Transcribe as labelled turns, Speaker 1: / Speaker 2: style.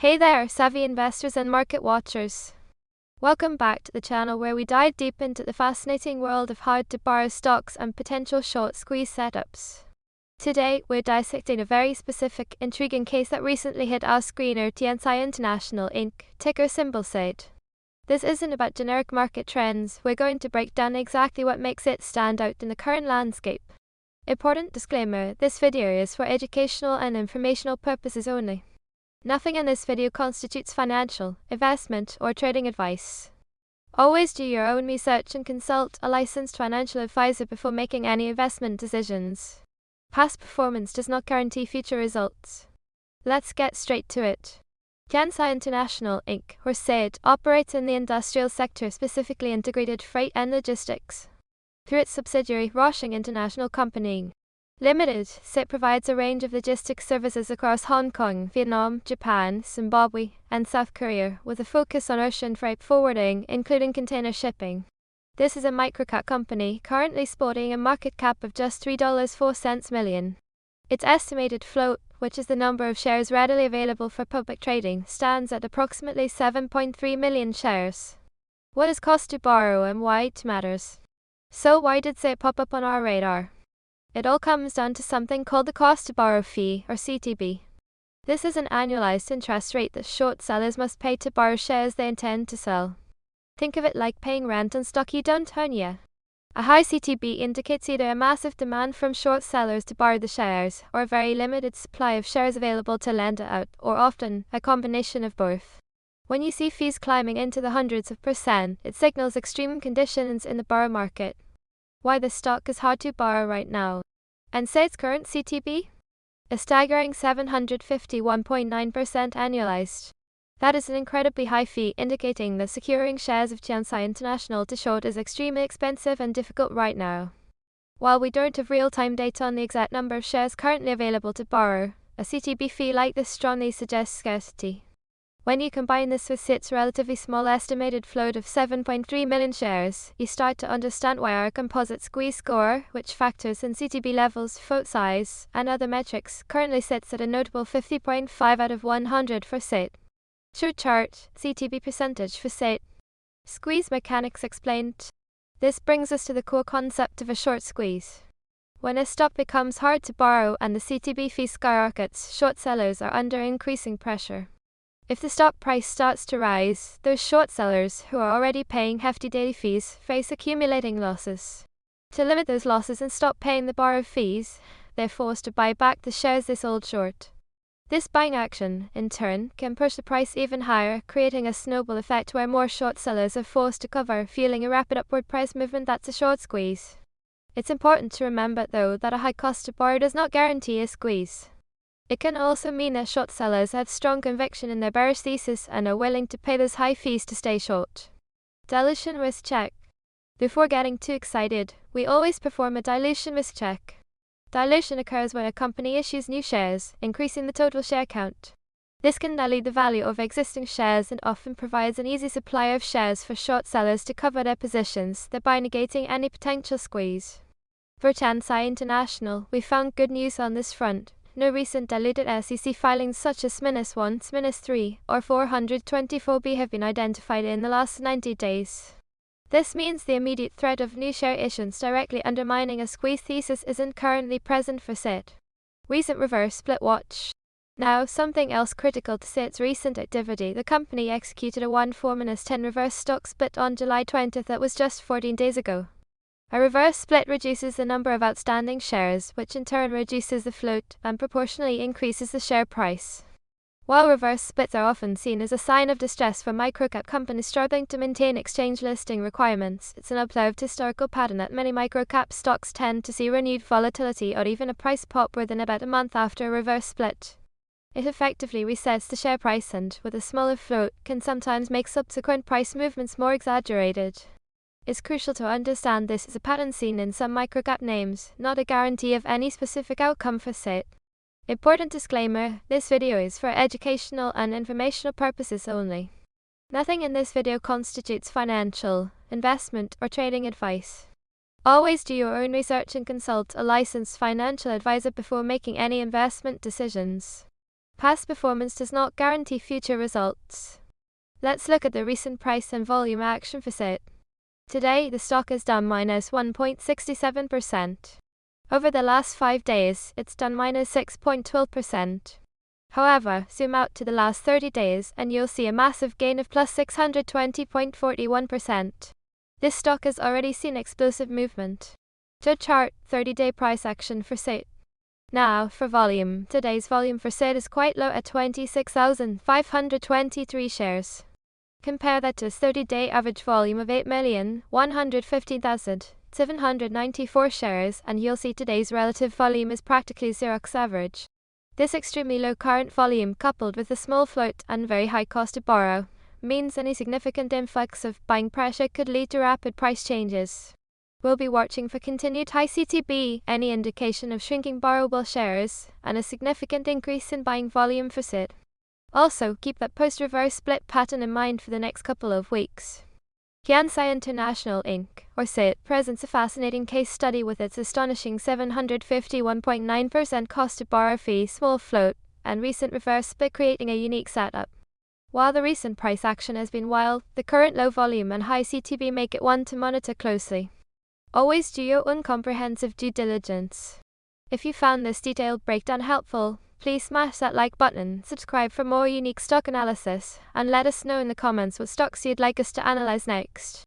Speaker 1: Hey there, savvy investors and market watchers. Welcome back to the channel where we dive deep into the fascinating world of how to borrow stocks and potential short squeeze setups. Today, we're dissecting a very specific, intriguing case that recently hit our screener, CIIT International Inc., ticker symbol CIIT. This isn't about generic market trends, we're going to break down exactly what makes it stand out in the current landscape. Important disclaimer, this video is for educational and informational purposes only. Nothing in this video constitutes financial, investment, or trading advice. Always do your own research and consult a licensed financial advisor before making any investment decisions. Past performance does not guarantee future results. Let's get straight to it. CIIT International Inc., or CIIT, operates in the industrial sector, specifically integrated freight and logistics. Through its subsidiary, Rushing International Company Limited, CIIT provides a range of logistics services across Hong Kong, Vietnam, Japan, Zimbabwe, and South Korea, with a focus on ocean freight forwarding, including container shipping. This is a microcap company, currently sporting a market cap of just $3.04 million. Its estimated float, which is the number of shares readily available for public trading, stands at approximately 7.3 million shares. What is cost to borrow and why it matters? So why did CIIT pop up on our radar? It all comes down to something called the cost to borrow fee, or CTB. This is an annualized interest rate that short sellers must pay to borrow shares they intend to sell. Think of it like paying rent on stock you don't own yet. A high CTB indicates either a massive demand from short sellers to borrow the shares, or a very limited supply of shares available to lend it out, or often, a combination of both. When you see fees climbing into the hundreds of %, it signals extreme conditions in the borrow market. Why the stock is hard to borrow right now. And CIIT's current CTB? A staggering 751.9% annualized. That is an incredibly high fee, indicating that securing shares of CIIT International to short is extremely expensive and difficult right now. While we don't have real-time data on the exact number of shares currently available to borrow, a CTB fee like this strongly suggests scarcity. When you combine this with CIIT's relatively small estimated float of 7.3 million shares, you start to understand why our composite squeeze score, which factors in CTB levels, float size, and other metrics, currently sits at a notable 50.5 out of 100 for CIIT. Show chart, CTB percentage for CIIT. Squeeze mechanics explained. This brings us to the core concept of a short squeeze. When a stock becomes hard to borrow and the CTB fee skyrockets, short sellers are under increasing pressure. If the stock price starts to rise, those short sellers, who are already paying hefty daily fees, face accumulating losses. To limit those losses and stop paying the borrowed fees, they're forced to buy back the shares they sold short. This buying action, in turn, can push the price even higher, creating a snowball effect where more short sellers are forced to cover, fueling a rapid upward price movement that's a short squeeze. It's important to remember, though, that a high cost to borrow does not guarantee a squeeze. It can also mean that short sellers have strong conviction in their bearish thesis and are willing to pay those high fees to stay short. Dilution risk check. Before getting too excited, we always perform a dilution risk check. Dilution occurs when a company issues new shares, increasing the total share count. This can dilute the value of existing shares and often provides an easy supply of shares for short sellers to cover their positions, thereby negating any potential squeeze. For CIIT International, we found good news on this front. No recent diluted SEC filings such as -1, -3, or 424B have been identified in the last 90 days. This means the immediate threat of new share issuance directly undermining a squeeze thesis isn't currently present for CIIT. Recent reverse split watch. Now, something else critical to CIIT's recent activity, the company executed a 1-for-10 reverse stock split on July 20th that was just 14 days ago. A reverse split reduces the number of outstanding shares, which in turn reduces the float and proportionally increases the share price. While reverse splits are often seen as a sign of distress for microcap companies struggling to maintain exchange listing requirements, it's an observed historical pattern that many microcap stocks tend to see renewed volatility or even a price pop within about a month after a reverse split. It effectively resets the share price and, with a smaller float, can sometimes make subsequent price movements more exaggerated. It's crucial to understand this is a pattern seen in some microcap names, not a guarantee of any specific outcome for CIIT. Important disclaimer, this video is for educational and informational purposes only. Nothing in this video constitutes financial, investment, or trading advice. Always do your own research and consult a licensed financial advisor before making any investment decisions. Past performance does not guarantee future results. Let's look at the recent price and volume action for CIIT. Today, the stock is down minus 1.67%. Over the last 5 days, it's done minus 6.12%. However, zoom out to the last 30 days and you'll see a massive gain of plus 620.41%. This stock has already seen explosive movement. To chart, 30-day price action for CIIT. Now, for volume, today's volume for CIIT is quite low at 26,523 shares. Compare that to a 30-day average volume of 8,115,794 shares and you'll see today's relative volume is practically 0x average. This extremely low current volume coupled with a small float and very high cost to borrow means any significant influx of buying pressure could lead to rapid price changes. We'll be watching for continued high CTB, any indication of shrinking borrowable shares, and a significant increase in buying volume for CIIT. Also, keep that post-reverse split pattern in mind for the next couple of weeks. CIIT International Inc., or CIIT, presents a fascinating case study with its astonishing 751.9% cost to borrow fee, small float, and recent reverse split, creating a unique setup. While the recent price action has been wild, the current low volume and high CTB make it one to monitor closely. Always do your own comprehensive due diligence. If you found this detailed breakdown helpful, please smash that like button, subscribe for more unique stock analysis, and let us know in the comments what stocks you'd like us to analyze next.